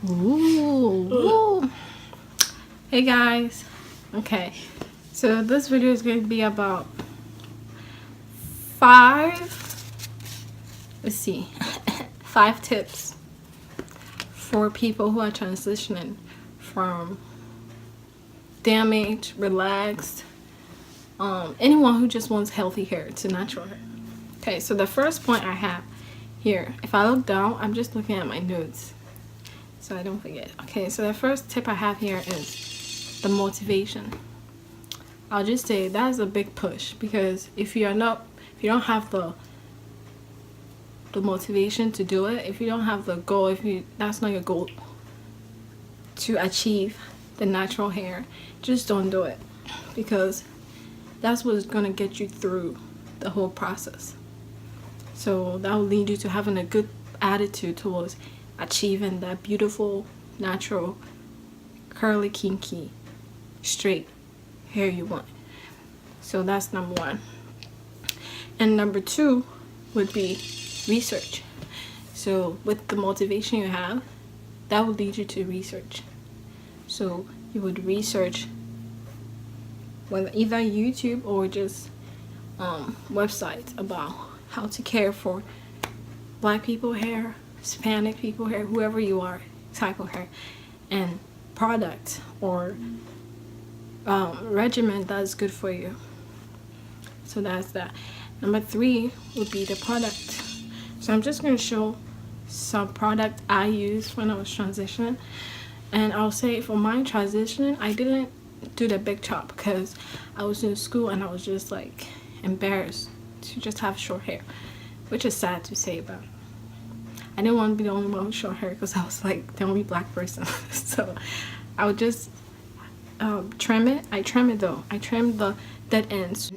Ooh. Hey guys. Okay. So this video is going to be about 5 tips for people who are transitioning from damaged, relaxed, anyone who just wants healthy hair to natural hair. Okay, so the first point I have here, if I look down, I'm just looking at my notes so I don't forget. Okay, so the first tip I have here is the motivation. I'll just say that's a big push, because if you don't have the motivation to do it, if you don't have the goal, that's not your goal to achieve the natural hair, just don't do it, because that's what's gonna get you through the whole process. So that will lead you to having a good attitude towards achieving that beautiful, natural, curly, kinky, straight hair you want. So that's number 1. And number 2 would be research. So with the motivation you have, that will lead you to research. So you would research with either YouTube or just websites about how to care for black people hair, Hispanic people hair, whoever you are, type of hair, and product or regimen that's good for you. So that's that. Number 3 would be the product. So I'm just going to show some product I used when I was transitioning. And I'll say for my transition, I didn't do the big chop because I was in school and I was just like embarrassed to just have short hair, which is sad to say, but I didn't want to be the only one with short hair because I was like the only black person. So I would just trim it. I trim it though. I trimmed the dead ends.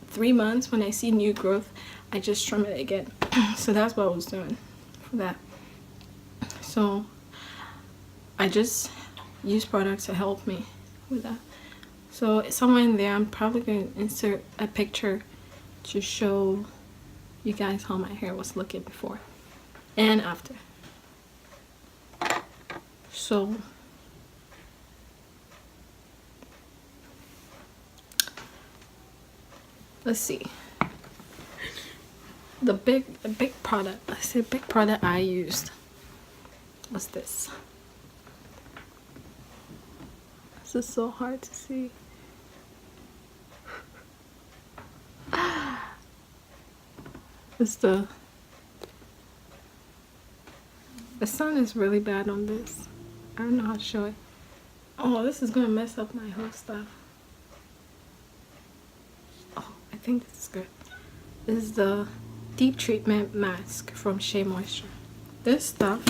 3 months, when I see new growth, I just trim it again. So that's what I was doing for that. So I just use products to help me with that. So somewhere in there, I'm probably going to insert a picture to show you guys how my hair was looking before and after. So let's see. The big product. Let's say big product I used was this. This is so hard to see. It's the sun is really bad on this. I don't know how to show it. Oh, this is gonna mess up my whole stuff. Oh, I think this is good. This is the deep treatment mask from Shea Moisture. This stuff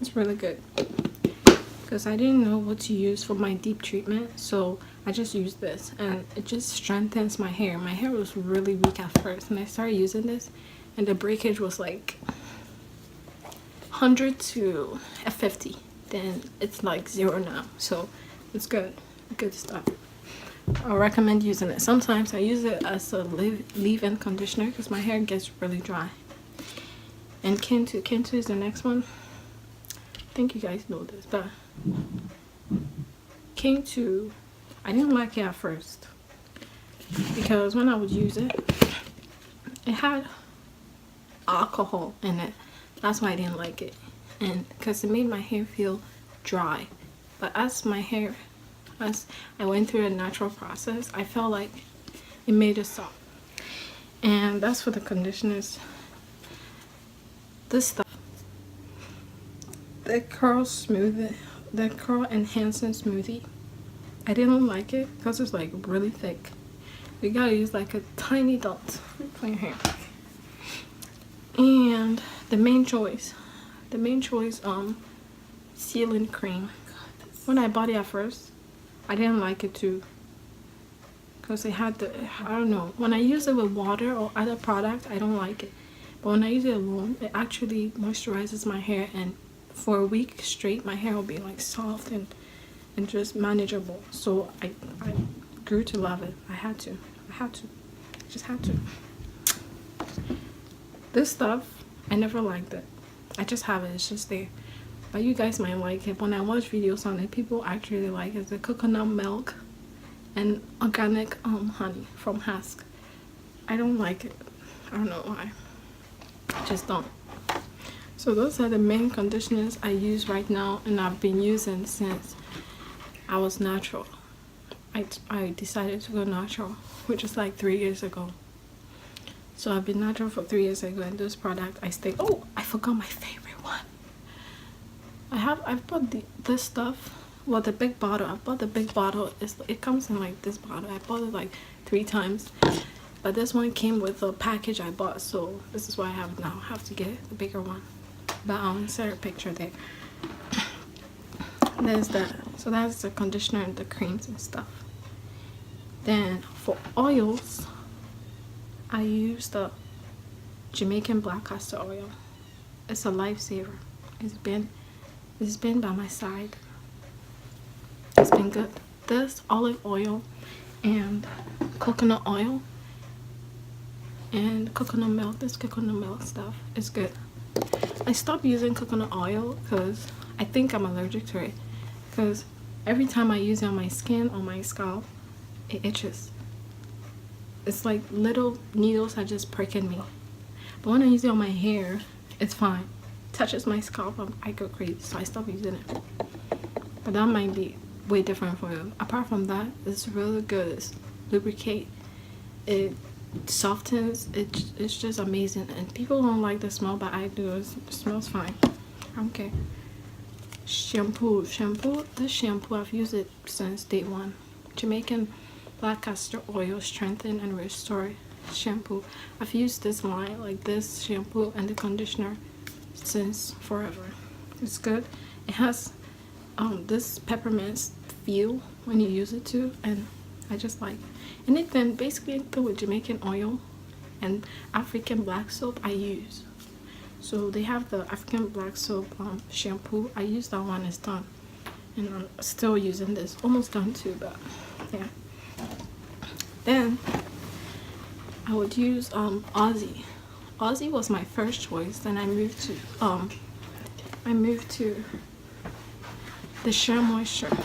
is really good because I didn't know what to use for my deep treatment, so I just used this and it just strengthens my hair. My hair was really weak at first and I started using this and the breakage was like 100 to 50. Then it's like 0 now, so it's good stuff. I recommend using it. Sometimes I use it as a leave-in conditioner because my hair gets really dry. And Kintu is the next one. I think you guys know this, but Kintu, I didn't like it at first because when I would use it, it had alcohol in it. That's why I didn't like it, and because it made my hair feel dry. But as I went through a natural process, I felt like it made it soft. And that's for the conditioners. This stuff, the curl enhancing smoothie, I didn't like it because it's like really thick. You gotta use like a tiny dot for your hair. And the main choice sealing cream. When I bought it at first, I didn't like it too because it had I don't know, when I use it with water or other product, I don't like it, but when I use it alone, it actually moisturizes my hair, and for a week straight my hair will be like soft and just manageable. So I grew to love it. I just had to. This stuff, I never liked it. I just have it, it's just there. but you guys might like it. When I watch videos on it, people actually like it. The coconut milk and organic honey from Hask. I don't like it. I don't know why. I just don't. So those are the main conditioners I use right now, and I've been using since I was natural. I decided to go natural, which is like 3 years ago. So I've been natural for 3 years ago, and this product I stay. Oh, I forgot my favorite one. I've bought this stuff. Well, the big bottle. I bought the big bottle. It comes in like this bottle. I bought it like 3 times, but this one came with a package I bought. So this is why I have it now. I have to get the bigger one. But I'll insert a picture there. There's that. So that's the conditioner and the creams and stuff. Then for oils, I use the Jamaican black castor oil. It's a lifesaver. It's been by my side. It's been good. This olive oil and coconut oil and coconut milk. This coconut milk stuff is good. I stopped using coconut oil because I think I'm allergic to it. Because every time I use it on my skin or my scalp, it itches. It's like little needles are just pricking me. But when I use it on my hair, it's fine. Touches my scalp, I go crazy, so I stopped using it. But that might be way different for you. Apart from that, it's really good. It's lubricate. It softens. It's just amazing. And people don't like the smell, but I do. It smells fine. I don't care. Shampoo. This shampoo, I've used it since day one. Jamaican black castor oil strengthen and restore shampoo. I've used this line, like this shampoo and the conditioner, since forever. It's good. It has this peppermint feel when you use it too, and I just like anything basically with Jamaican oil and African black soap I use. So they have the African black soap shampoo. I use that one. It's done, and I'm still using this. Almost done too, but yeah. Then I would use Aussie. Aussie was my first choice. Then I moved to the Sheer Moisture.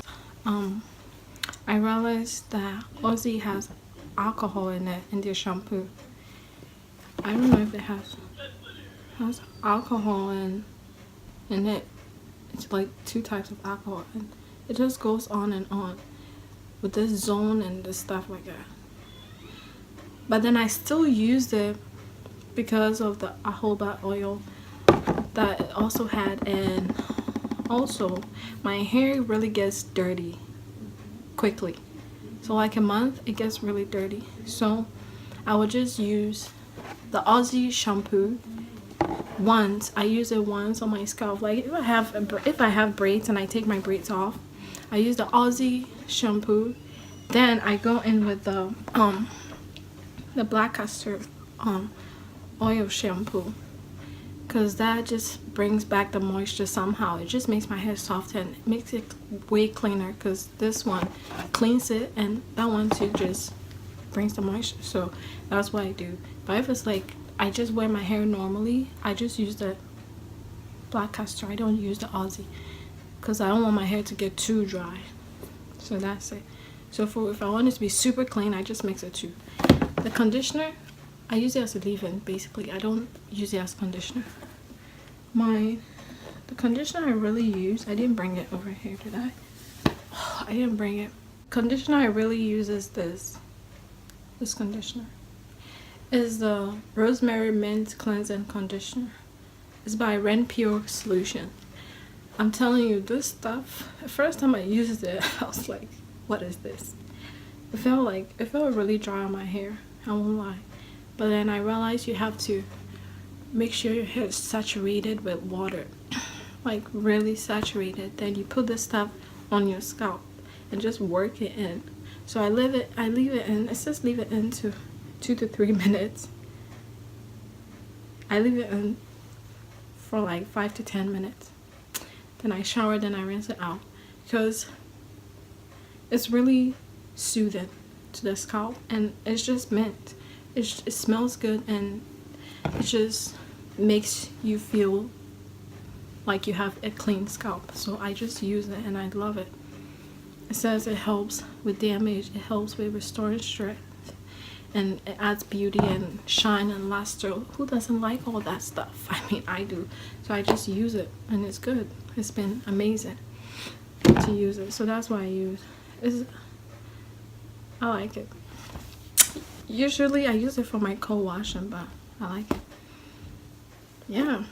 I realized that Aussie has alcohol in it in their shampoo. I don't know if it has alcohol in it. It's like 2 types of alcohol, and it just goes on and on with this zone and this stuff like that. But then I still used it because of the jojoba oil that it also had, and also my hair really gets dirty quickly. So like a month it gets really dirty. So I would just use the Aussie shampoo once. I use it once on my scalp. Like if I have braids and I take my braids off, I use the Aussie shampoo. Then I go in with the black castor oil shampoo, because that just brings back the moisture somehow. It just makes my hair soft and it makes it way cleaner, because this one cleans it and that one too just brings the moisture. So that's what I do. But if it's like I just wear my hair normally, I just use the black castor. I don't use the Aussie because I don't want my hair to get too dry. So that's it. So if I want it to be super clean, I just mix it too. The conditioner, I use it as a leave-in basically. I don't use it as conditioner. The conditioner I really use, I didn't bring it over here, did I? I didn't bring it. Conditioner I really use is this conditioner. Is the Rosemary Mint Cleansing Conditioner. It's by Renpure Solution. I'm telling you, this stuff, the first time I used it, I was like, what is this? It felt really dry on my hair, I won't lie. But then I realized you have to make sure your hair is saturated with water. Like really saturated. Then you put this stuff on your scalp and just work it in. So I leave it in. It says leave it in to 2 to 3 minutes. I leave it in for like 5 to 10 minutes. Then I shower, then I rinse it out, because it's really soothing to the scalp, and it's just mint. It smells good, and it just makes you feel like you have a clean scalp. So I just use it and I love it. It says it helps with damage, it helps with restoring strength, and it adds beauty and shine and luster. Who doesn't like all that stuff? I mean, I do. So I just use it and it's good. It's been amazing to use it. So that's why I use it. I like it. Usually I use it for my co-washing, but I like it. Yeah.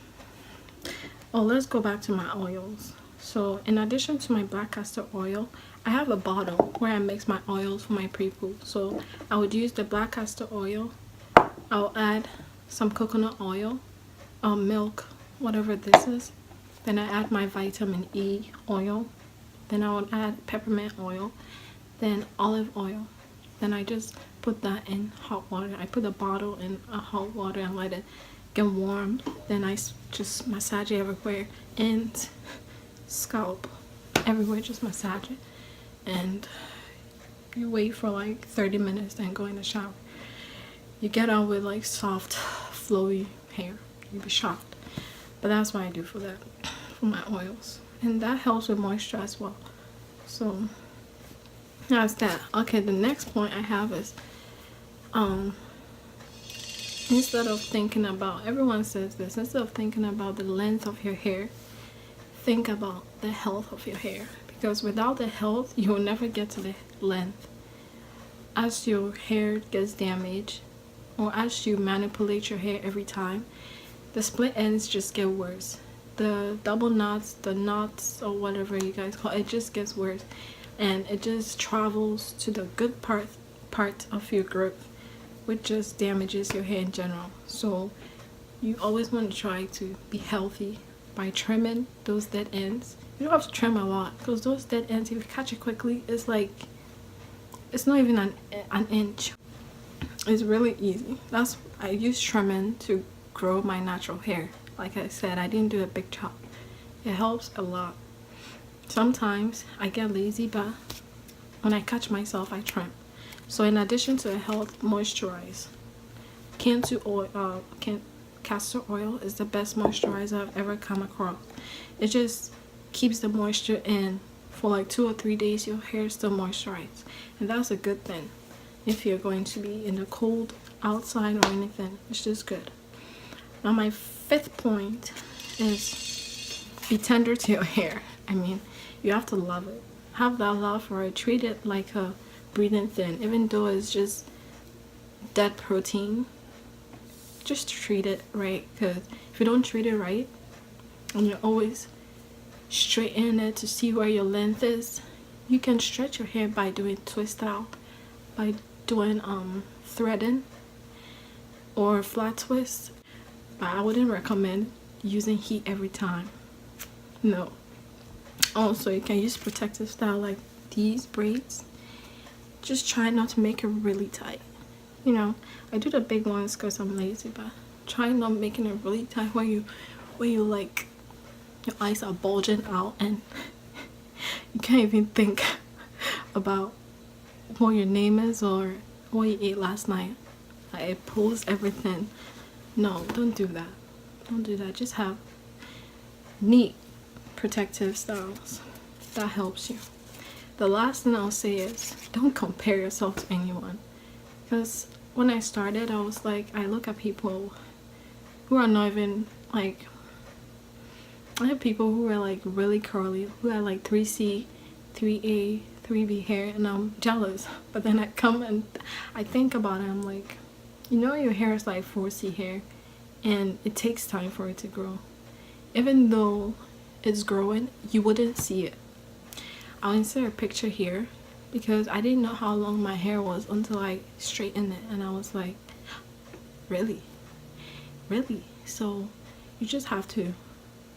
Oh, let's go back to my oils. So in addition to my black castor oil, I have a bottle where I mix my oils for my pre-poo. So I would use the black castor oil. I'll add some coconut oil, milk, whatever this is. Then I add my vitamin E oil. Then I would add peppermint oil. Then olive oil. Then I just put that in hot water. I put the bottle in hot water and let it get warm. Then I just massage it everywhere, and scalp everywhere, just massage it. And you wait for like 30 minutes, then go in the shower. You get out with like soft, flowy hair. You'd be shocked. But that's what I do for that, for my oils. And that helps with moisture as well. So that's that. Okay, the next point I have is instead of thinking about, everyone says this, instead of thinking about the length of your hair, think about the health of your hair. Because without the health, you will never get to the length. As your hair gets damaged, or as you manipulate your hair every time, the split ends just get worse. The double knots, the knots, or whatever you guys call it, just gets worse. And it just travels to the good part of your growth, which just damages your hair in general. So you always want to try to be healthy by trimming those dead ends. You don't have to trim a lot, because those dead ends, if you catch it quickly, it's like, it's not even an inch. It's really easy. I use trimming to grow my natural hair. Like I said, I didn't do a big chop. It helps a lot. Sometimes I get lazy, but when I catch myself, I trim. So in addition to a health moisturize, castor oil is the best moisturizer I've ever come across. It just keeps the moisture in for like 2 or 3 days. Your hair is still moisturized, and that's a good thing if you're going to be in the cold outside or anything. It's just good. Now my 5th point is be tender to your hair. I mean, you have to love it. Have that love for it. Treat it like a breathing thing, even though it's just dead protein. Just treat it right, because if you don't treat it right and you're always straighten it to see where your length is, you can stretch your hair by doing twist out, by doing threading or flat twist. But I wouldn't recommend using heat every time. No. Also, you can use protective style like these braids. Just try not to make it really tight. You know, I do the big ones because I'm lazy, but try not making it really tight where you like your eyes are bulging out and you can't even think about what your name is or what you ate last night. Like, it pulls everything. No, don't do that. Don't do that. Just have neat protective styles. That helps you. The last thing I'll say is don't compare yourself to anyone. Because when I started, I was like, I look at people who are not even like, I have people who are like really curly, who have like 3C, 3A, 3B hair, and I'm jealous. But then I come and I think about it, I'm like, you know, your hair is like 4C hair and it takes time for it to grow. Even though it's growing, you wouldn't see it. I'll insert a picture here because I didn't know how long my hair was until I straightened it, and I was like, really? So you just have to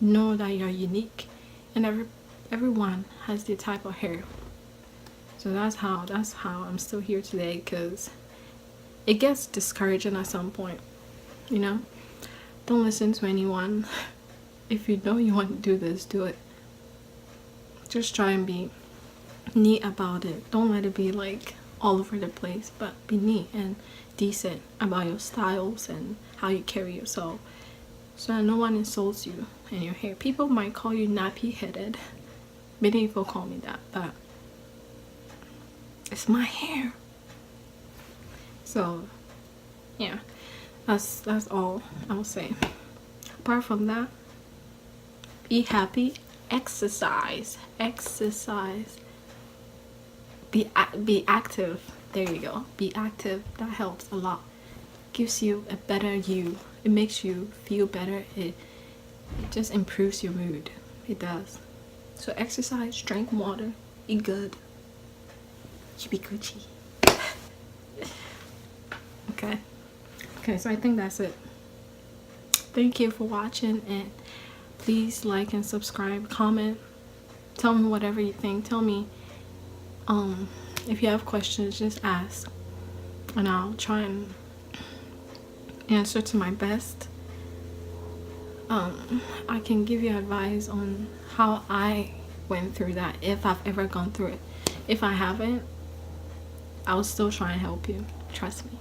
know that you're unique, and everyone has their type of hair. So that's how I'm still here today, because it gets discouraging at some point, you know. Don't listen to anyone. If you know you want to do this, do it. Just try and be neat about it. Don't let it be like all over the place, but be neat and decent about your styles and how you carry yourself. so that no one insults you and your hair. People might call you nappy headed. Many people call me that, but it's my hair. So yeah, that's all I'll say. Apart from that, be happy, exercise, be active. There you go, be active. That helps a lot. Gives you a better you. It makes you feel better. It just improves your mood. It does. So exercise, drink water, eat good. You be Gucci. Okay, so I think that's it. Thank you for watching, and please like and subscribe, comment, tell me whatever you think. Tell me if you have questions, just ask, and I'll try and answer to my best. I can give you advice on how I went through that, if I've ever gone through it. If I haven't, I'll still try and help you. Trust me.